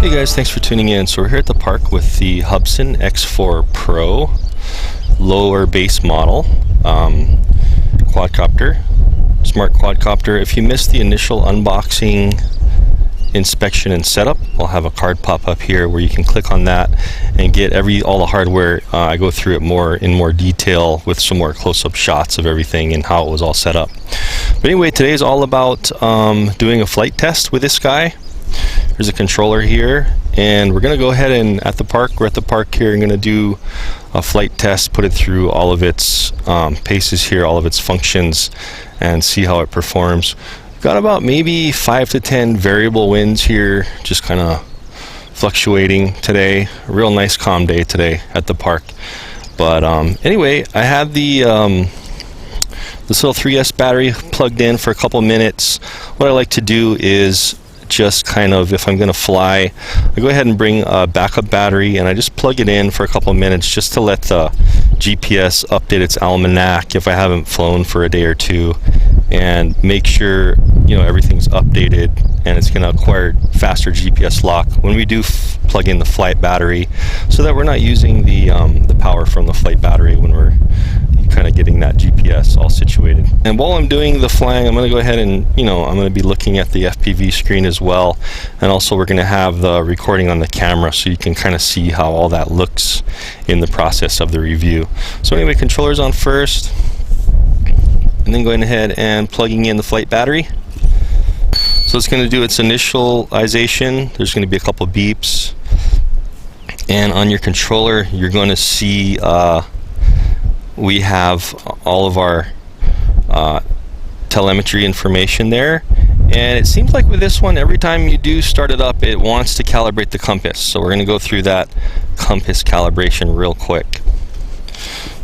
Hey guys, thanks for tuning in. So we're here at the park with the HUBSAN X4 Pro lower base model quadcopter, smart quadcopter. If you missed the initial unboxing, inspection and setup, I'll have a card pop up here where you can click on that and get all the hardware. I go through it in more detail with some more close-up shots of everything and how it was all set up. But anyway, today is all about doing a flight test with this guy. There's a controller here, and we're going to go ahead and we're at the park here, and going to do a flight test, put it through all of its paces here, all of its functions, and see how it performs. Got about maybe 5 to 10 variable winds here, just kind of fluctuating today. A real nice calm day today at the park. But anyway, I had this little 3S battery plugged in for a couple minutes. What I like to do is just kind of, if I'm going to fly, I go ahead and bring a backup battery and I just plug it in for a couple of minutes just to let the GPS update its almanac if I haven't flown for a day or two, and make sure everything's updated and it's going to acquire faster GPS lock when we do plug in the flight battery, so that we're not using the power from the flight battery when we're kind of getting that GPS all situated. And while I'm doing the flying, I'm going to go ahead and I'm going to be looking at the FPV screen as well, and also we're going to have the recording on the camera so you can kind of see how all that looks in the process of the review. So anyway, controller's on first, and then going ahead and plugging in the flight battery. So it's going to do its initialization. There's going to be a couple beeps, and on your controller you're going to see we have all of our telemetry information there. And it seems like with this one, every time you do start it up, it wants to calibrate the compass. So we're going to go through that compass calibration real quick.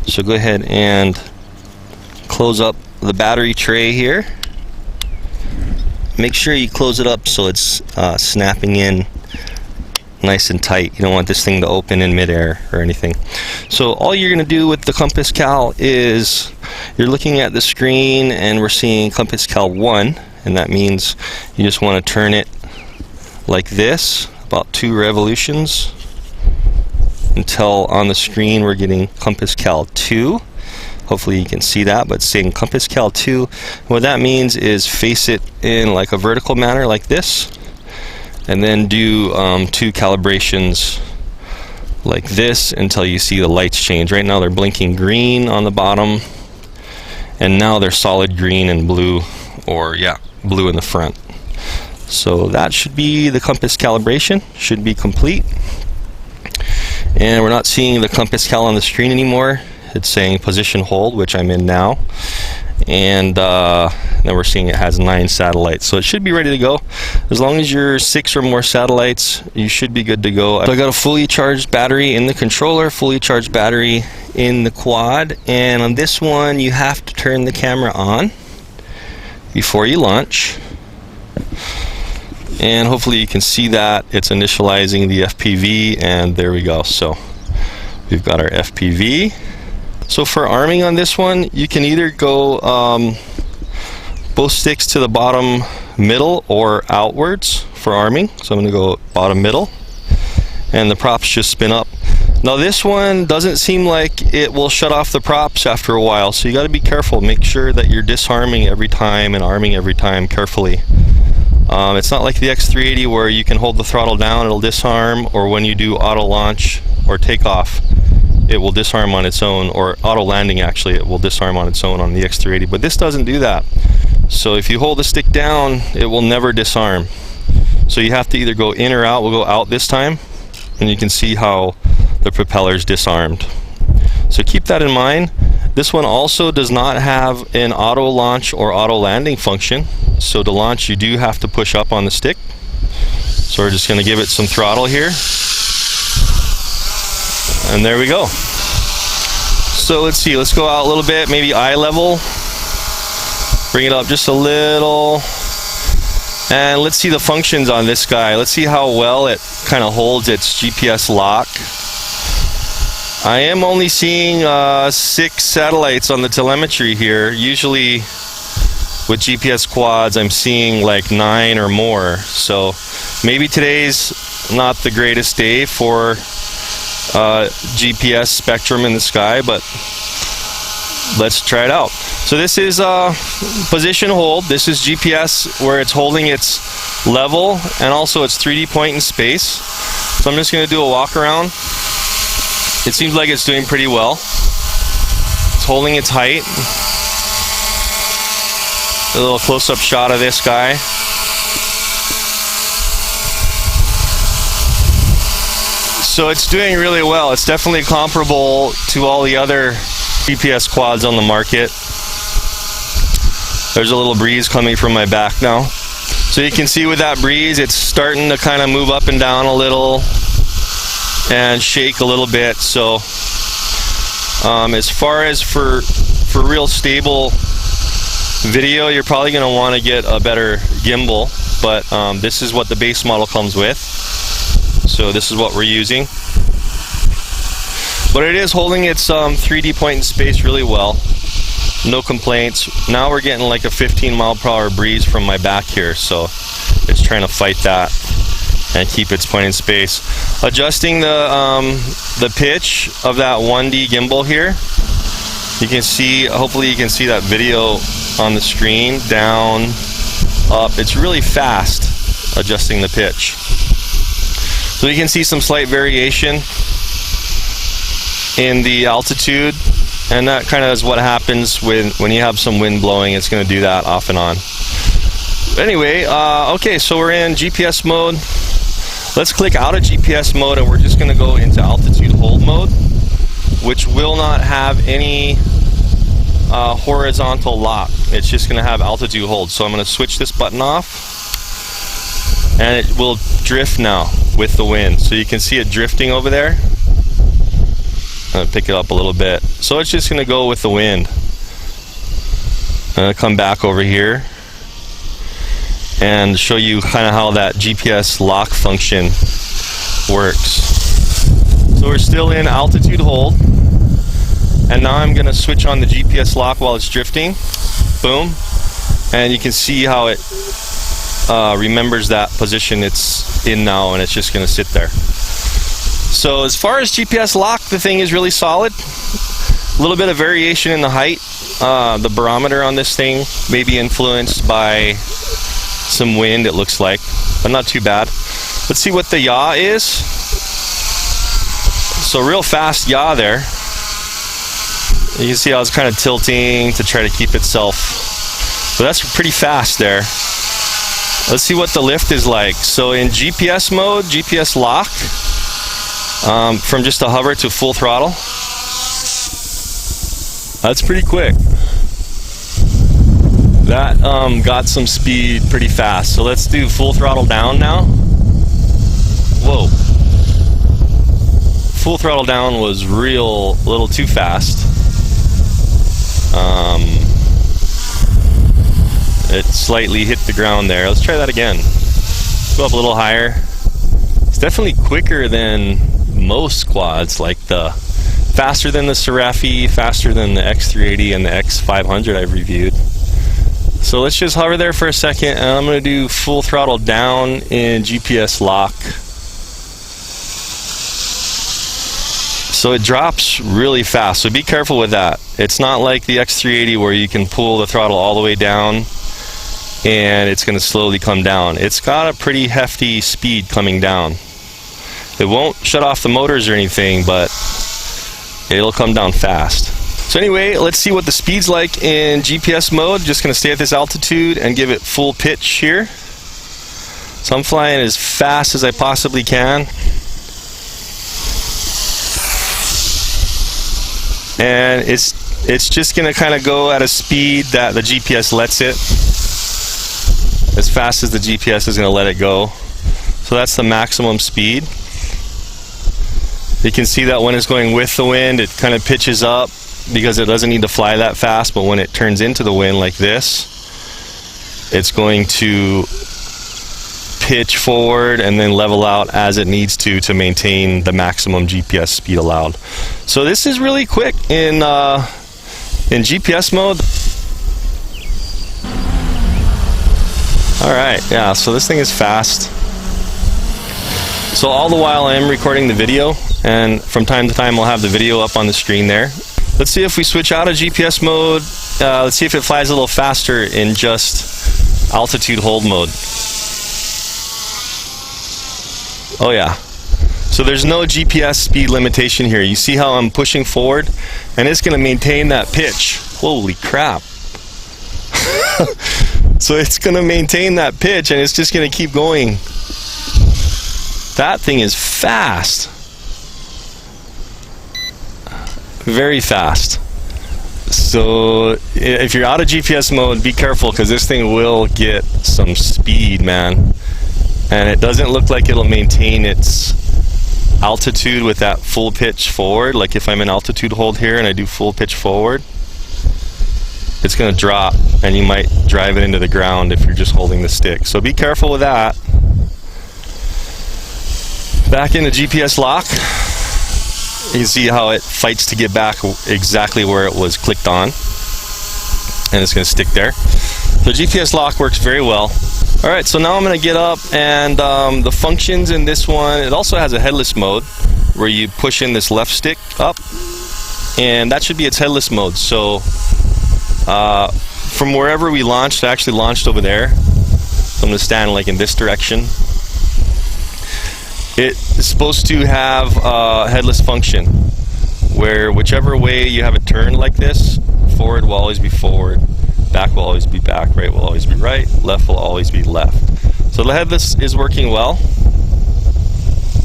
So go ahead and close up the battery tray here. Make sure you close it up so it's snapping in nice and tight. You don't want this thing to open in midair or anything. So all you're going to do with the compass cal is you're looking at the screen and we're seeing compass cal 1, and that means you just want to turn it like this about 2 revolutions until on the screen we're getting compass cal 2. Hopefully you can see that, but saying compass cal 2, what that means is face it in like a vertical manner like this, and then do 2 calibrations like this until you see the lights change. Right now they're blinking green on the bottom, and now they're solid green and blue, or blue in the front. So that should be the compass calibration, should be complete. And we're not seeing the compass cal on the screen anymore. It's saying position hold, which I'm in now, and then we're seeing it has 9 satellites, so it should be ready to go. As long as you're 6 or more satellites, you should be good to go. So I got a fully charged battery in the controller, fully charged battery in the quad, and on this one you have to turn the camera on before you launch, and hopefully you can see that it's initializing the FPV, and there we go. So we've got our FPV. So for arming on this one, you can either go both sticks to the bottom middle or outwards for arming. So I'm going to go bottom middle, and the props just spin up. Now this one doesn't seem like it will shut off the props after a while, so you got to be careful. Make sure that you're disarming every time and arming every time carefully. It's not like the X380 where you can hold the throttle down, it'll disarm, or when you do auto launch or takeoff, it will disarm on its own, or auto landing actually, it will disarm on its own on the X380, but this doesn't do that. So if you hold the stick down, it will never disarm. So you have to either go in or out. We'll go out this time, and you can see how the propeller's disarmed. So keep that in mind. This one also does not have an auto launch or auto landing function. So to launch, you do have to push up on the stick. So we're just going to give it some throttle here. And there we go. So let's see, let's go out a little bit, maybe eye level. Bring it up just a little. And let's see the functions on this guy. Let's see how well it kind of holds its GPS lock. I am only seeing 6 satellites on the telemetry here. Usually with GPS quads I'm seeing like 9 or more. So maybe today's not the greatest day for GPS spectrum in the sky, but let's try it out. So this is position hold. This is GPS where it's holding its level and also its 3D point in space. So I'm just going to do a walk around. It seems like it's doing pretty well. It's holding its height. A little close-up shot of this guy. So it's doing really well. It's definitely comparable to all the other GPS quads on the market. There's a little breeze coming from my back now. So you can see with that breeze, it's starting to kind of move up and down a little and shake a little bit. So as far as for real stable video, you're probably going to want to get a better gimbal, but this is what the base model comes with. So this is what we're using. But it is holding its 3D point in space really well. No complaints. Now we're getting like a 15-mile-per-hour breeze from my back here, so it's trying to fight that and keep its point in space. Adjusting the pitch of that 1D gimbal here. You can see, hopefully you can see that video on the screen, down, up. It's really fast adjusting the pitch. So you can see some slight variation in the altitude, and that kind of is what happens when you have some wind blowing. It's going to do that off and on. Anyway, okay, so we're in GPS mode. Let's click out of GPS mode and we're just going to go into altitude hold mode, which will not have any horizontal lock. It's just going to have altitude hold. So I'm going to switch this button off and it will drift now with the wind. So you can see it drifting over there. I'm going to pick it up a little bit. So it's just going to go with the wind. I'm going to come back over here and show you kind of how that GPS lock function works. So we're still in altitude hold, and now I'm going to switch on the GPS lock while it's drifting. Boom. And you can see how it remembers that position it's in now, and it's just going to sit there. So as far as GPS lock, the thing is really solid. A little bit of variation in the height. The barometer on this thing may be influenced by some wind, it looks like, but not too bad. Let's see what the yaw is. So real fast yaw there. You can see how it's kind of tilting to try to keep itself. So that's pretty fast there. Let's see what the lift is like. So in GPS mode, GPS lock, from just a hover to full throttle, that's pretty quick. That got some speed pretty fast. So let's do full throttle down now. Whoa. Full throttle down was a little too fast. It slightly hit the ground there. Let's try that again. Go up a little higher. It's definitely quicker than most quads, like faster than the Seraphi, faster than the X380 and the X500 I've reviewed. So let's just hover there for a second, and I'm going to do full throttle down in GPS lock. So it drops really fast, so be careful with that. It's not like the X380 where you can pull the throttle all the way down and it's going to slowly come down. It's got a pretty hefty speed coming down. It won't shut off the motors or anything, but it'll come down fast. So anyway, let's see what the speed's like in GPS mode. Just going to stay at this altitude and give it full pitch here. So I'm flying as fast as I possibly can. And it's just going to kind of go at a speed that the GPS lets it. As fast as the GPS is going to let it go. So that's the maximum speed. You can see that when it's going with the wind, it kind of pitches up because it doesn't need to fly that fast, but when it turns into the wind like this, it's going to pitch forward and then level out as it needs to maintain the maximum GPS speed allowed. So this is really quick in GPS mode. Alright, yeah, so this thing is fast. So all the while I am recording the video, and from time to time I'll have the video up on the screen there. Let's see if we switch out of GPS mode. Let's see if it flies a little faster in just altitude hold mode. Oh yeah. So there's no GPS speed limitation here. You see how I'm pushing forward, and it's going to maintain that pitch. Holy crap. So it's going to maintain that pitch, and it's just going to keep going. That thing is fast. Very fast. So if you're out of GPS mode, be careful, because this thing will get some speed, man. And it doesn't look like it'll maintain its altitude with that full pitch forward. Like if I'm in altitude hold here and I do full pitch forward, it's going to drop, and you might drive it into the ground if you're just holding the stick. So be careful with that. Back into GPS lock. You can see how it fights to get back exactly where it was clicked on, and it's going to stick there. The GPS lock works very well. Alright, so now I'm going to get up, and the functions in this one, it also has a headless mode where you push in this left stick up, and that should be its headless mode. So from wherever we launched, I actually launched over there, so I'm going to stand like in this direction. It's supposed to have a headless function where whichever way you have it turned like this, forward will always be forward, back will always be back, right will always be right, left will always be left. So the headless is working well,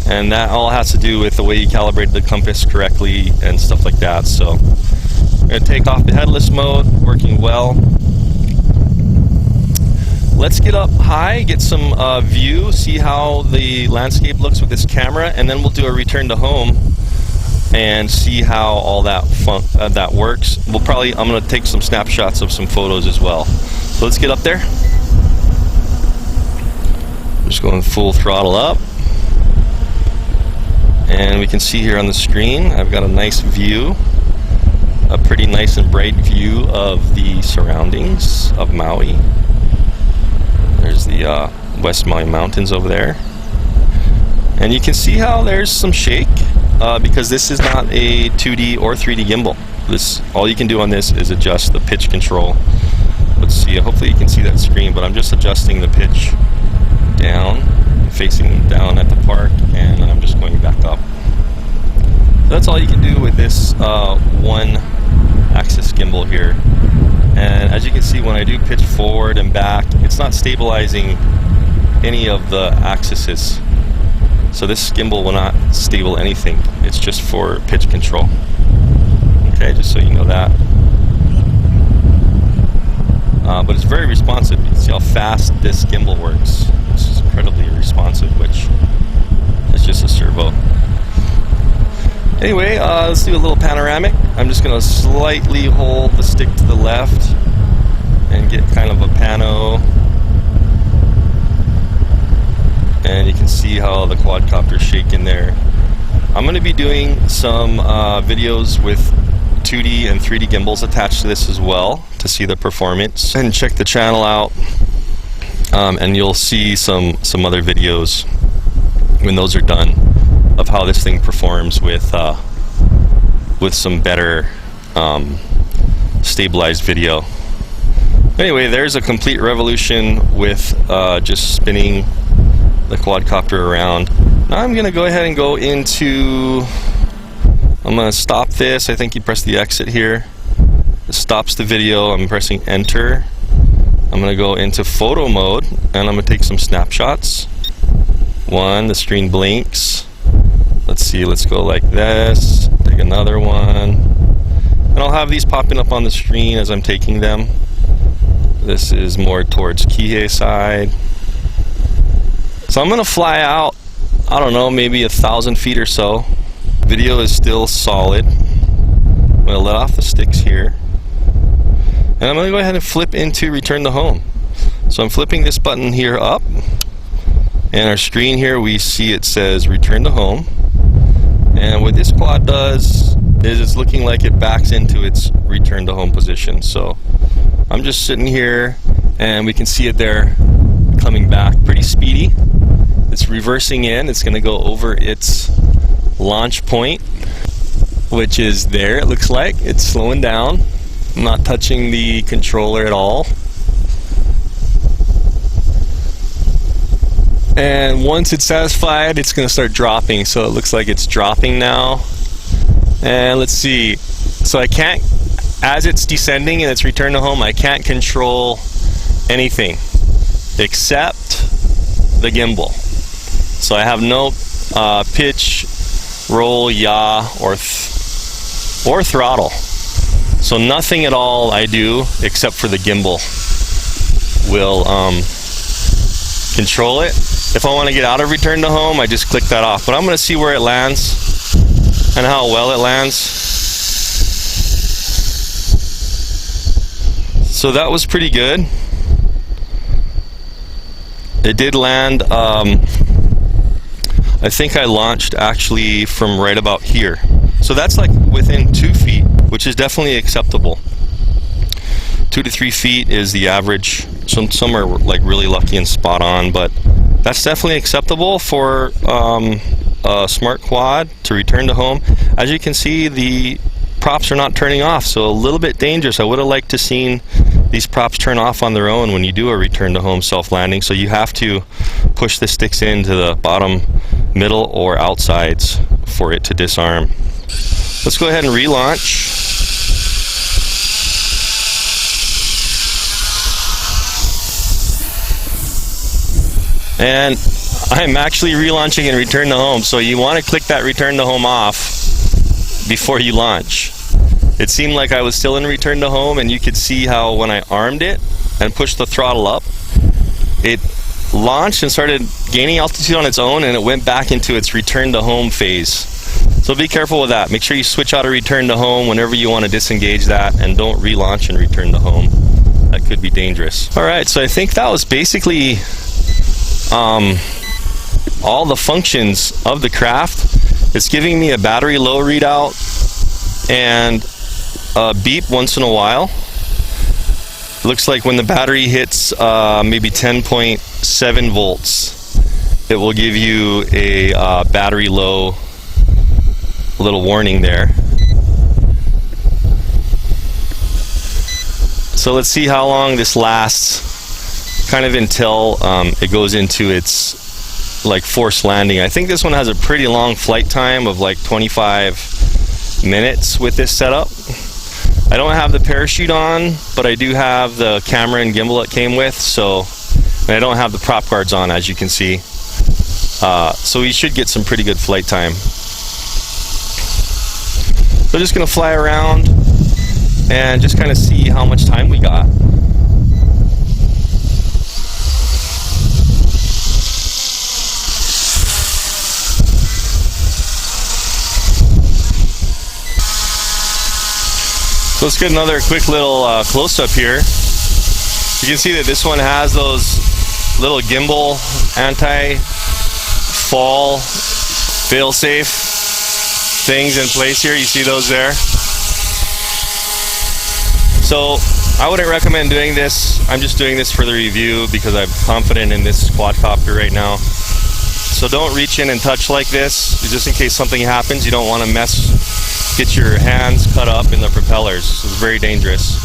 and that all has to do with the way you calibrated the compass correctly and stuff like that. So I'm going to take off the headless mode, working well. Let's get up high, get some view, see how the landscape looks with this camera, and then we'll do a return to home and see how all that that works. I'm going to take some snapshots of some photos as well. So let's get up there. Just going full throttle up, and we can see here on the screen I've got a nice view, a pretty nice and bright view of the surroundings of Maui. There's the West Maui Mountains over there, and you can see how there's some shake because this is not a 2D or 3D gimbal. All you can do on this is adjust the pitch control. Let's see, hopefully you can see that screen, but I'm just adjusting the pitch down, facing down at the park, and then I'm just going back up. So that's all you can do with this one axis gimbal here. And as you can see, when I do pitch forward and back, it's not stabilizing any of the axes. So this gimbal will not stable anything. It's just for pitch control. Okay, just so you know that. But it's very responsive. You can see how fast this gimbal works. It's incredibly responsive, which is just a servo. Anyway, let's do a little panoramic. I'm just going to slightly hold the stick to the left and get kind of a pano. And you can see how the quadcopter's shaking there. I'm going to be doing some videos with 2D and 3D gimbals attached to this as well to see the performance. And check the channel out, and you'll see some other videos when those are done of how this thing performs with some better stabilized video. Anyway, there's a complete revolution with just spinning the quadcopter around. Now I'm going to go ahead and go into, I'm going to stop this. I think you press the exit here. It stops the video. I'm pressing enter. I'm going to go into photo mode, and I'm going to take some snapshots. One, the screen blinks. Let's see, let's go like this. Take another one. And I'll have these popping up on the screen as I'm taking them. This is more towards Kihei side. So I'm going to fly out, I don't know, maybe 1,000 feet or so. Video is still solid. I'm going to let off the sticks here. And I'm going to go ahead and flip into return to home. So I'm flipping this button here up. And our screen here, we see it says return to home. And what this quad does is it's looking like it backs into its return to home position. So I'm just sitting here, and we can see it there coming back pretty speedy. It's reversing in. It's going to go over its launch point, which is there. It looks like it's slowing down. I'm not touching the controller at all. And once it's satisfied, it's going to start dropping. So it looks like it's dropping now. And let's see. So I can't, as it's descending and it's return to home, I can't control anything except the gimbal. So I have no pitch, roll, yaw, or throttle. So nothing at all I do except for the gimbal will control it. If I want to get out of return to home, I just click that off. But I'm going to see where it lands and how well it lands. So that was pretty good. It did land, I think I launched actually from right about here. So that's like within 2 feet, which is definitely acceptable. 2 to 3 feet is the average. Some are like really lucky and spot on, but that's definitely acceptable for a smart quad to return to home. As you can see, the props are not turning off, so a little bit dangerous. I would have liked to seen these props turn off on their own when you do a return to home self-landing, so you have to push the sticks into the bottom, middle, or outsides for it to disarm. Let's go ahead and relaunch. And I'm actually relaunching and return to home, so you want to click that return to home off before you launch. It seemed like I was still in return to home, and you could see how when I armed it and pushed the throttle up, it launched and started gaining altitude on its own, and it went back into its return to home phase. So be careful with that. Make sure you switch out of return to home whenever you want to disengage that, and don't relaunch and return to home. That could be dangerous. Alright, so I think that was basically all the functions of the craft. It's giving me a battery low readout and a beep once in a while. It looks like when the battery hits maybe 10.7 volts, it will give you a battery low little warning there. So let's see how long this lasts, kind of until it goes into its like forced landing. I think this one has a pretty long flight time of like 25 minutes with this setup. I don't have the parachute on, but I do have the camera and gimbal it came with, so, and I don't have the prop guards on, as you can see. So we should get some pretty good flight time. So just gonna fly around and just kind of see how much time we got. So let's get another quick little close-up here. You can see that this one has those little gimbal anti-fall fail-safe things in place here. You see those there? So I wouldn't recommend doing this. I'm just doing this for the review because I'm confident in this quadcopter right now. So don't reach in and touch like this, just in case something happens. You don't want to get your hands cut up in the propellers. It's very dangerous.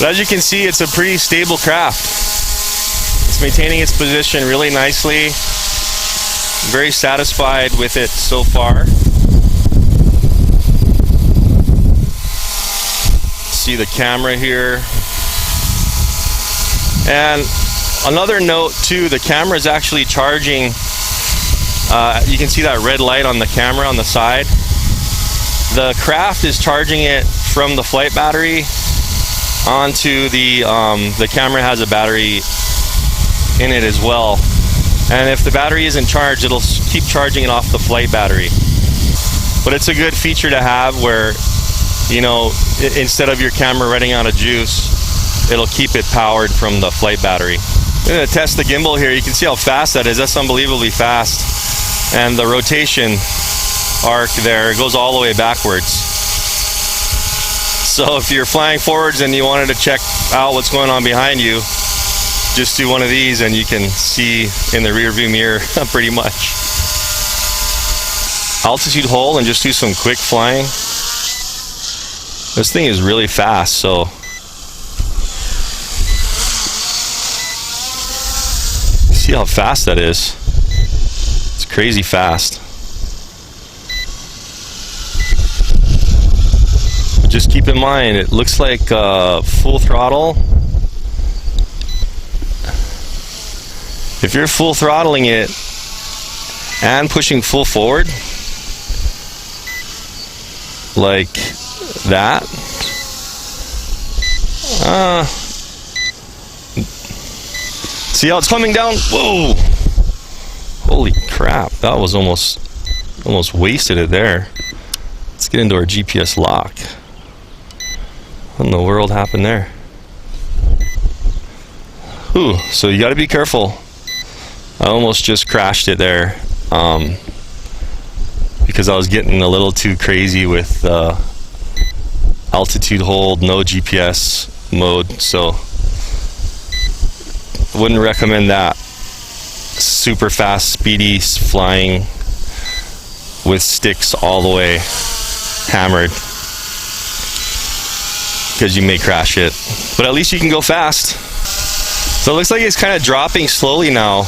But as you can see, it's a pretty stable craft. It's maintaining its position really nicely. I'm very satisfied with it so far. See the camera here. And another note too, the camera is actually charging. You can see that red light on the camera on the side. The craft is charging it from the flight battery onto the camera has a battery in it as well. And if the battery isn't charged, it'll keep charging it off the flight battery. But it's a good feature to have where, you know, instead of your camera running out of juice, it'll keep it powered from the flight battery. I'm gonna test the gimbal here. You can see how fast that is. That's unbelievably fast. And the rotation arc there goes all the way backwards. So if you're flying forwards and you wanted to check out what's going on behind you, just do one of these and you can see in the rear view mirror pretty much. Altitude hold and just do some quick flying. This thing is really fast, so see how fast that is. It's crazy fast. But just keep in mind, it looks like full throttle. If you're full throttling it and pushing full forward like that, see how it's coming down? Whoa! Holy crap, that was almost wasted it there. Let's get into our GPS lock. What in the world happened there? Ooh, so you gotta be careful. I almost just crashed it there because I was getting a little too crazy with altitude hold, no GPS mode, so wouldn't recommend that. Super fast, speedy flying with sticks all the way hammered, because you may crash it. But at least you can go fast. So it looks like it's kind of dropping slowly now.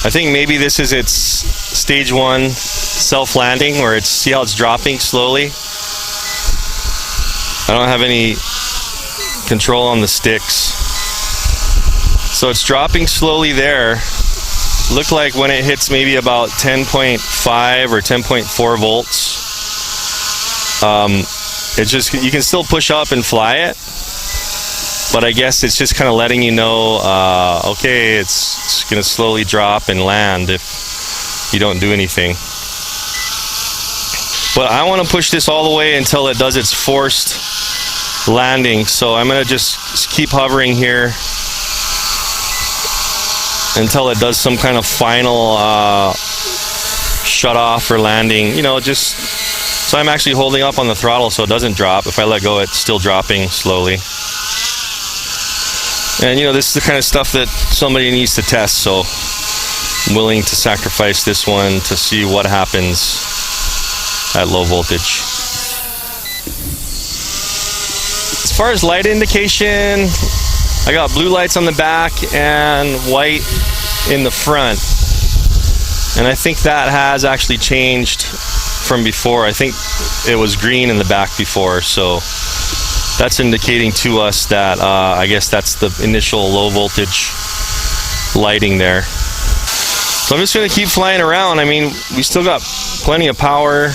I think maybe this is its stage 1 self-landing, where it's, see how it's dropping slowly? I don't have any control on the sticks. So it's dropping slowly there. Look like when it hits maybe about 10.5 or 10.4 volts, it just, you can still push up and fly it. But I guess it's just kind of letting you know, okay, it's going to slowly drop and land if you don't do anything. But I want to push this all the way until it does its forced landing. So I'm going to just keep hovering here until it does some kind of final shut off or landing. You know, just so I'm actually holding up on the throttle so it doesn't drop. If I let go, it's still dropping slowly. And you know, this is the kind of stuff that somebody needs to test, so I'm willing to sacrifice this one to see what happens at low voltage. As far as light indication, I got blue lights on the back and white in the front. And I think that has actually changed from before. I think it was green in the back before, so that's indicating to us that I guess that's the initial low voltage lighting there. So I'm just going to keep flying around. I mean, we still got plenty of power,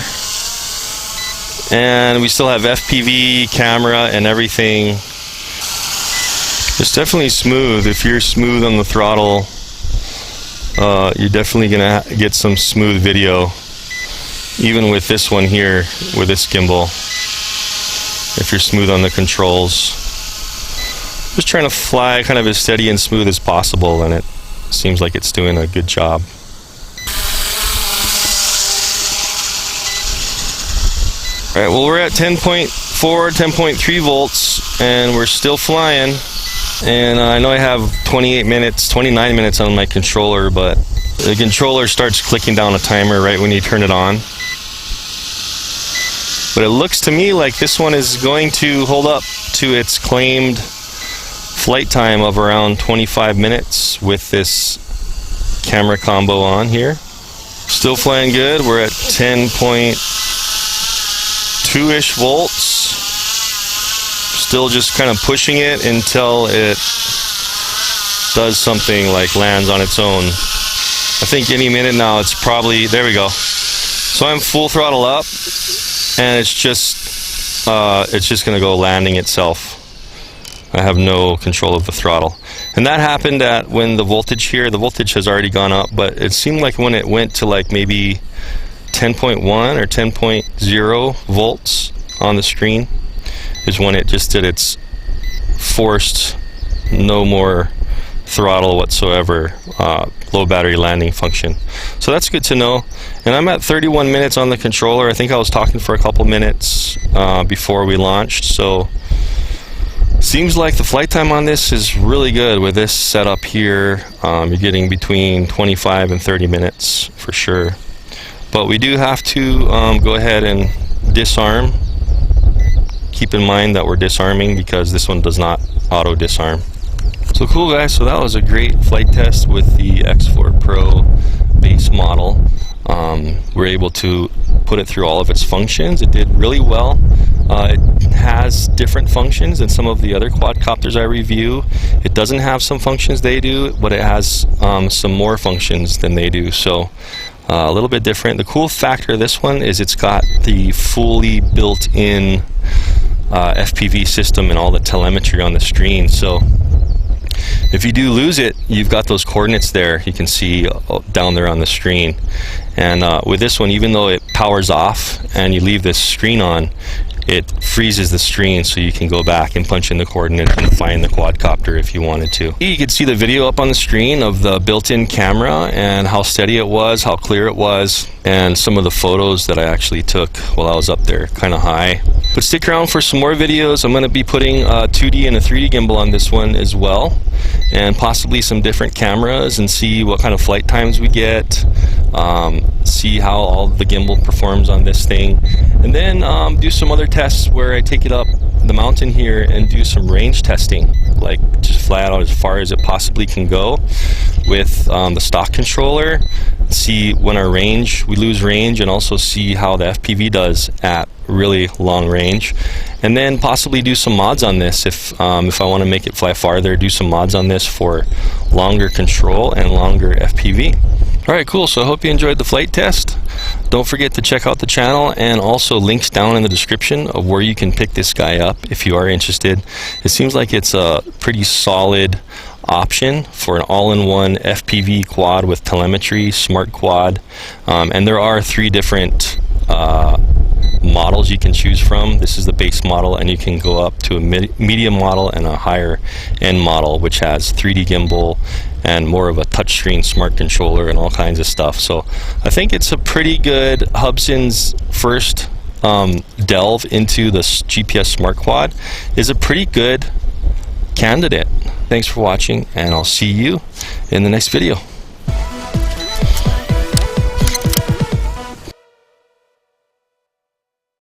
and we still have FPV camera and everything. It's definitely smooth. If you're smooth on the throttle, you're definitely going to get some smooth video, even with this one here, with this gimbal. If you're smooth on the controls, just trying to fly kind of as steady and smooth as possible, and it seems like it's doing a good job. Alright, well, we're at 10.4, 10.3 volts, and we're still flying. And I know I have 29 minutes on my controller, but the controller starts clicking down a timer right when you turn it on. But it looks to me like this one is going to hold up to its claimed flight time of around 25 minutes with this camera combo on here. Still flying good. We're at 10.2-ish volts. Still just kind of pushing it until it does something like lands on its own. I think any minute now it's probably, there we go. So I'm full throttle up, and it's just going to go landing itself. I have no control of the throttle. And that happened at when the voltage here, the voltage has already gone up, but it seemed like when it went to like maybe 10.1 or 10.0 volts on the screen is when it just did its forced no more throttle whatsoever, low battery landing function. So that's good to know. And I'm at 31 minutes on the controller. I think I was talking for a couple minutes before we launched, so seems like the flight time on this is really good with this setup here. You're getting between 25 and 30 minutes for sure. But we do have to go ahead and disarm. Keep in mind that we're disarming because this one does not auto disarm. So cool, guys, so that was a great flight test with the X4 Pro base model. We're able to put it through all of its functions. It did really well. It has different functions than some of the other quadcopters I review. It doesn't have some functions they do, but it has some more functions than they do, so a little bit different. The cool factor of this one is it's got the fully built-in FPV system and all the telemetry on the screen, so if you do lose it, you've got those coordinates there you can see down there on the screen. And with this one, even though it powers off and you leave this screen on, it freezes the screen so you can go back and punch in the coordinates and find the quadcopter if you wanted to. You can see the video up on the screen of the built-in camera and how steady it was, how clear it was, and some of the photos that I actually took while I was up there, kind of high. But stick around for some more videos. I'm going to be putting a 2D and a 3D gimbal on this one as well, and possibly some different cameras, and see what kind of flight times we get, see how all the gimbal performs on this thing, and then do some other tests where I take it up the mountain here and do some range testing, like just fly out as far as it possibly can go with the stock controller, see when we lose range, and also see how the FPV does at really long range, and then possibly do some mods on this if I want to make it fly farther, do some mods on this for longer control and longer FPV. Alright, cool, so I hope you enjoyed the flight test. Don't forget to check out the channel, and also links down in the description of where you can pick this guy up if you are interested. It seems like it's a pretty solid option for an all-in-one FPV quad with telemetry, smart quad, and there are 3 different models you can choose from. This is the base model, and you can go up to a medium model and a higher end model, which has 3D gimbal and more of a touchscreen smart controller and all kinds of stuff. So I think it's a pretty good HUBSAN's first delve into the GPS smart quad is a pretty good candidate. Thanks for watching, and I'll see you in the next video.